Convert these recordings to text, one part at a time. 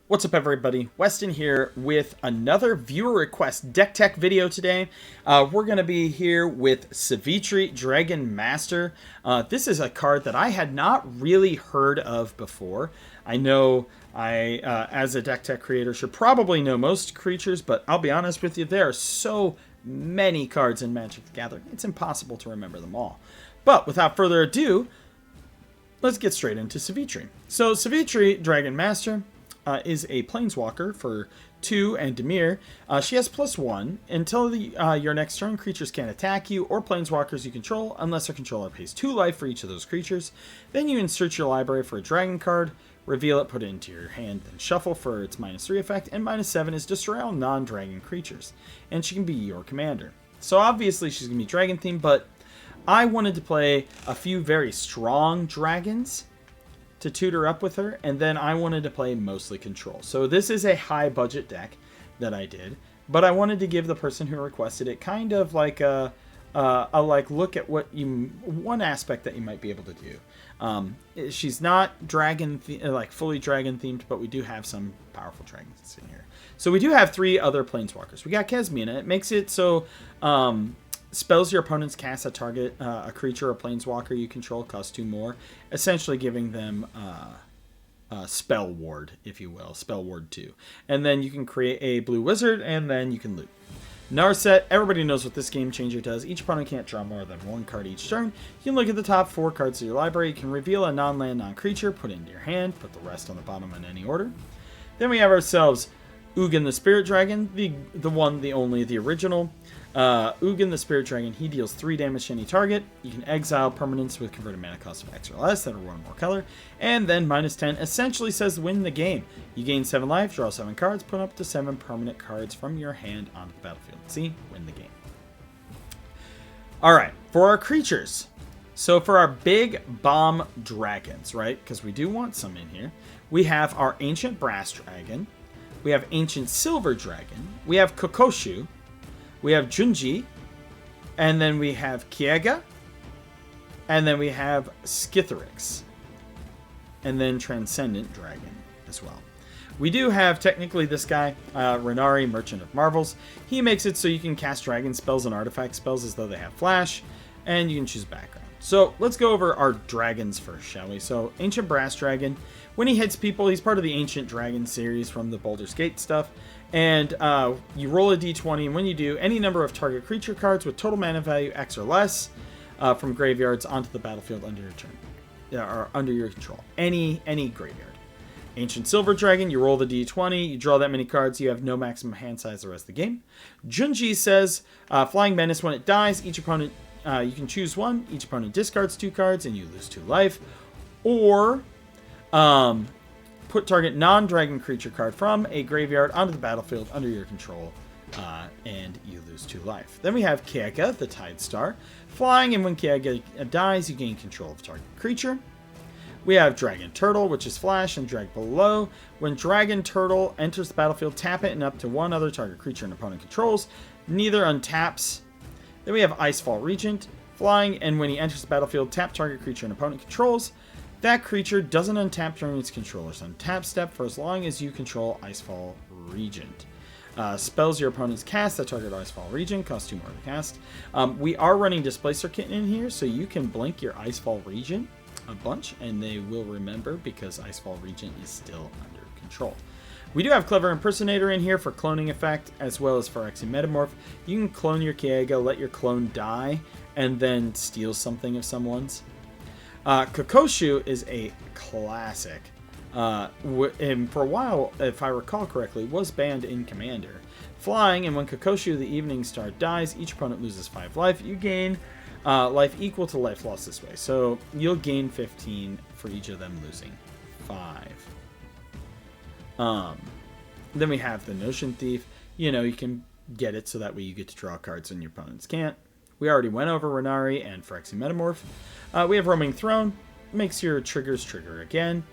What's up, everybody? Weston here with another viewer request deck tech video today. We're going to be here with Sivitri Dragon Master. This is a card that I had not really heard of before. I know I, as a deck tech creator, should probably know most creatures, but I'll be honest with you, there are so many cards in Magic the Gathering, it's impossible to remember them all. But without further ado, let's get straight into Sivitri. So Sivitri Dragon Master is a Planeswalker for 2 and Dimir. She has +1. Until your next turn, creatures can't attack you or Planeswalkers you control unless their controller pays 2 life for each of those creatures. Then you insert your library for a dragon card, reveal it, put it into your hand, then shuffle for its -3 effect, and -7 is destroy all non-dragon creatures. And she can be your commander. So obviously she's going to be dragon themed, but I wanted to play a few very strong dragons to tutor up with her, and then I wanted to play mostly control. So this is a high budget deck that I did, but I wanted to give the person who requested it kind of like a look at what one aspect that you might be able to do. She's not dragon fully dragon themed, but we do have some powerful dragons in here. So we do have 3 other Planeswalkers. We got Kesmina. It makes it so spells your opponents cast a target, a creature or Planeswalker you control costs 2 more, essentially giving them Spell Ward, if you will, Spell Ward 2. And then you can create a blue wizard, and then you can loot. Narset, everybody knows what this game changer does. Each opponent can't draw more than 1 card each turn. You can look at the top 4 cards of your library. You can reveal a non-land, non-creature, put it into your hand, put the rest on the bottom in any order. Then we have ourselves Ugin the Spirit Dragon, the one, the only, the original. Ugin the Spirit Dragon, he deals 3 damage to any target. You can exile permanents with converted mana cost of X or less that are 1 or more color. And then -10 essentially says win the game. You gain 7 life, draw 7 cards, put up to 7 permanent cards from your hand onto the battlefield. See? Win the game. Alright, for our creatures. So for our big bomb dragons, right? Because we do want some in here. We have our Ancient Brass Dragon. We have Ancient Silver Dragon. We have Kokoshu. We have Junji. And then we have Kiega. And then we have Skithrix. And then Transcendent Dragon as well. We do have, technically, this guy, Renari, Merchant of Marvels. He makes it so you can cast dragon spells and artifact spells as though they have flash. And you can choose background. So let's go over our dragons first, shall we? So Ancient Brass Dragon, when he hits people, he's part of the Ancient Dragon series from the Baldur's Gate stuff. And you roll a d20, and when you do, any number of target creature cards with total mana value X or less from graveyards onto the battlefield under your turn, or under your control. Any graveyard. Ancient Silver Dragon, you roll the d20, you draw that many cards, you have no maximum hand size the rest of the game. Junji says, Flying Menace, when it dies, each opponent you can choose one. Each opponent discards 2 cards, and you lose 2 life. Or put target non-dragon creature card from a graveyard onto the battlefield under your control, and you lose 2 life. Then we have Kiega, the Tide Star. Flying, and when Kiega dies, you gain control of target creature. We have Dragon Turtle, which is flash and drag below. When Dragon Turtle enters the battlefield, tap it and up to 1 other target creature an opponent controls. Neither untaps. Then we have Icefall Regent, flying, and when he enters the battlefield, tap target creature an opponent controls. That creature doesn't untap during its controller's untap step for as long as you control Icefall Regent. Spells your opponents cast that target Icefall Regent cost 2 more to cast. We are running Displacer Kitten in here, so you can blink your Icefall Regent a bunch, and they will remember because Icefall Regent is still under control. We do have Clever Impersonator in here for cloning effect, as well as for Phyrexian Metamorph. You can clone your Kiega, let your clone die, and then steal something of someone's. Kokoshu is a classic. And for a while, if I recall correctly, was banned in Commander. Flying, and when Kokoshu the Evening Star dies, each opponent loses 5 life. You gain life equal to life lost this way. So you'll gain 15 for each of them losing 5. Then we have the Notion Thief. You know, you can get it so that way you get to draw cards and your opponents can't. We already went over Renari and Phyrexian Metamorph. We have Roaming Throne. Makes your triggers trigger again.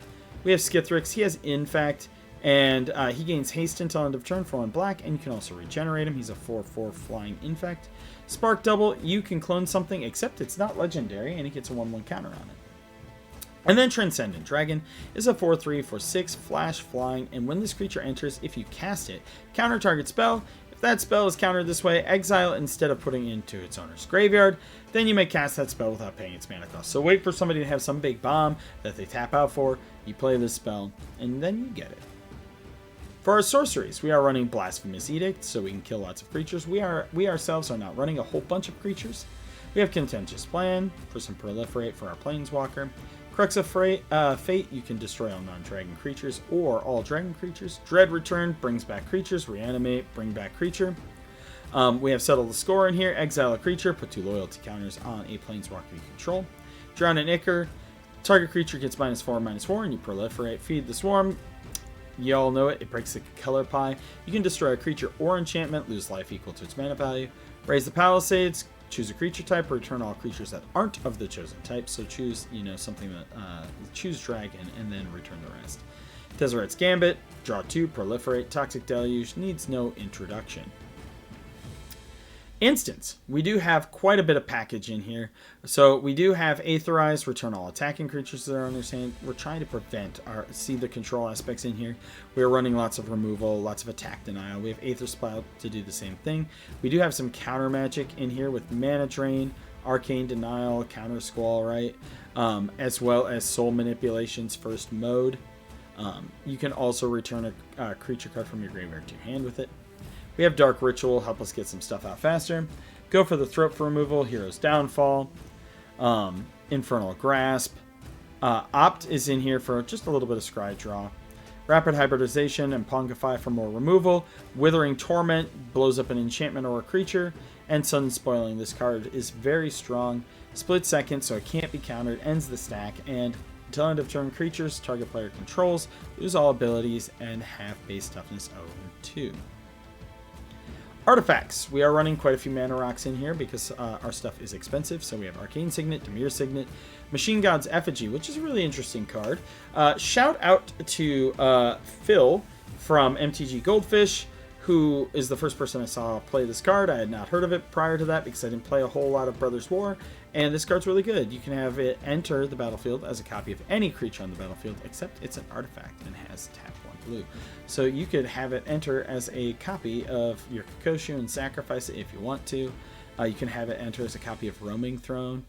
We have Skithrix. He has Infect, and he gains haste until end of turn for 1 black, and you can also regenerate him. He's a 4/4 flying Infect. Spark Double. You can clone something, except it's not legendary, and it gets a 1/1 counter on it. And then Transcendent Dragon is a 4/3 for 6 flash flying, and when this creature enters, if you cast it, counter target spell. If that spell is countered this way, exile it instead of putting it into its owner's graveyard. Then you may cast that spell without paying its mana cost. So wait for somebody to have some big bomb that they tap out for, you play this spell, and then you get it. For our sorceries, we are running Blasphemous Edict, so we can kill lots of creatures. We ourselves are not running a whole bunch of creatures. We have Contentious Plan for some proliferate for our Planeswalker. Crux of Fate, you can destroy all non-dragon creatures or all dragon creatures. Dread Return brings back creatures. Reanimate, bring back creature. We have Settle the Score in here. Exile a creature, put 2 loyalty counters on a Planeswalker you control. Drown an Ichor. Target creature gets -4/-4, and you proliferate. Feed the Swarm. You all know it. It breaks the color pie. You can destroy a creature or enchantment, lose life equal to its mana value. Raise the Palisades. Choose a creature type, or return all creatures that aren't of the chosen type. So choose, something that choose dragon, and then return the rest. Tezzeret's Gambit, draw 2, proliferate. Toxic Deluge needs no introduction. Instants. We do have quite a bit of package in here. So we do have Aetherize, return all attacking creatures that are on their hand. We're trying to prevent see the control aspects in here. We're running lots of removal, lots of attack denial. We have Aether Spout to do the same thing. We do have some counter magic in here with Mana Drain, Arcane Denial, Counter Squall, right? As well as Soul Manipulation's first mode. You can also return a creature card from your graveyard to your hand with it. We have Dark Ritual, help us get some stuff out faster. Go for the Throat for removal, Hero's Downfall, Infernal Grasp. Opt is in here for just a little bit of scry draw. Rapid Hybridization and Pongify for more removal. Withering Torment blows up an enchantment or a creature. And Sun Spoiling. This card is very strong. Split second, so it can't be countered, ends the stack, and until end of turn, creatures target player controls lose all abilities and have base toughness over 2. Artifacts. We are running quite a few mana rocks in here because our stuff is expensive. So we have Arcane Signet, Dimir Signet, Machine God's Effigy, which is a really interesting card. Shout out to Phil from MTG Goldfish, who is the first person I saw play this card. I had not heard of it prior to that because I didn't play a whole lot of Brothers War, and this card's really good. You can have it enter the battlefield as a copy of any creature on the battlefield, except it's an artifact and has tap 1 blue. So you could have it enter as a copy of your Kokoshu and sacrifice it if you want to. You can have it enter as a copy of Roaming Throne,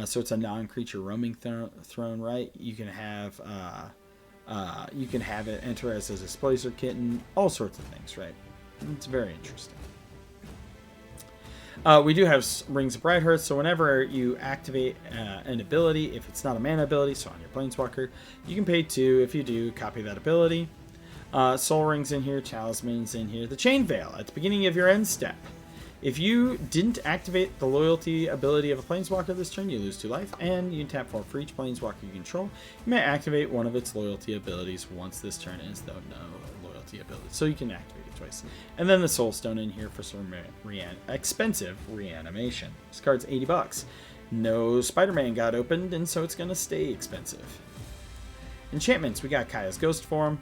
so it's a non-creature Roaming Throne, right? You can have it enter as a Displacer Kitten, all sorts of things, right? It's very interesting. We do have Rings of Brighthearth, so whenever you activate an ability, if it's not a mana ability, so on your Planeswalker, you can pay 2. If you do, copy that ability. Soul Rings in here, Talismans in here. The Chain Veil at the beginning of your end step. If you didn't activate the loyalty ability of a Planeswalker this turn, you lose 2 life, and you can tap 4 for each Planeswalker you control. You may activate one of its loyalty abilities once this turn ends, though no loyalty ability. So you can activate it twice. And then the Soul Stone in here for some expensive reanimation. This card's $80. No Spider-Man got opened, and so it's going to stay expensive. Enchantments, we got Kaya's Ghost Form.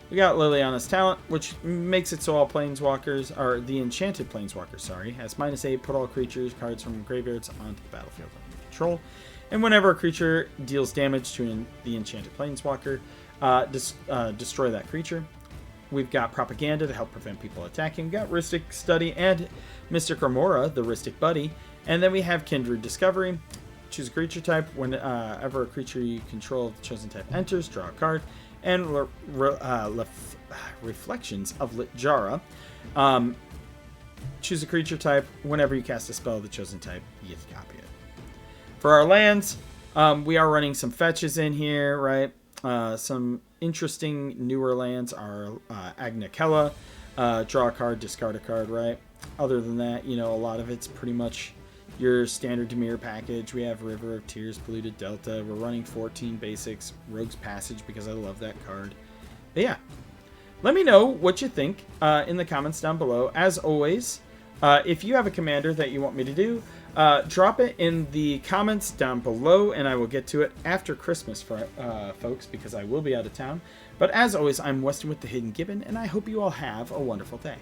We got Liliana's Talent, which makes it so all Planeswalkers, or the Enchanted Planeswalker, sorry, has -8, put all creatures, cards from graveyards onto the battlefield under control. And whenever a creature deals damage to the Enchanted Planeswalker, destroy that creature. We've got Propaganda to help prevent people attacking. We've got Rhystic Study and Mystic Remora, the Rhystic Buddy. And then we have Kindred Discovery. Choose a creature type. Whenever a creature you control of the chosen type enters, draw a card. And Reflections of Litjara. Choose a creature type. Whenever you cast a spell of the chosen type, you get to copy it. For our lands, we are running some fetches in here, right? Some interesting newer lands are Agnakella. Draw a card, discard a card, right? Other than that, a lot of it's pretty much your standard Dimir package. We have River of Tears, Polluted Delta. We're running 14 basics, Rogue's Passage because I love that card. But yeah, let me know what you think in the comments down below. As always, if you have a commander that you want me to do, drop it in the comments down below, and I will get to it after Christmas, for folks, because I will be out of town. But as always, I'm Weston with the Hidden Gibbon, and I hope you all have a wonderful day.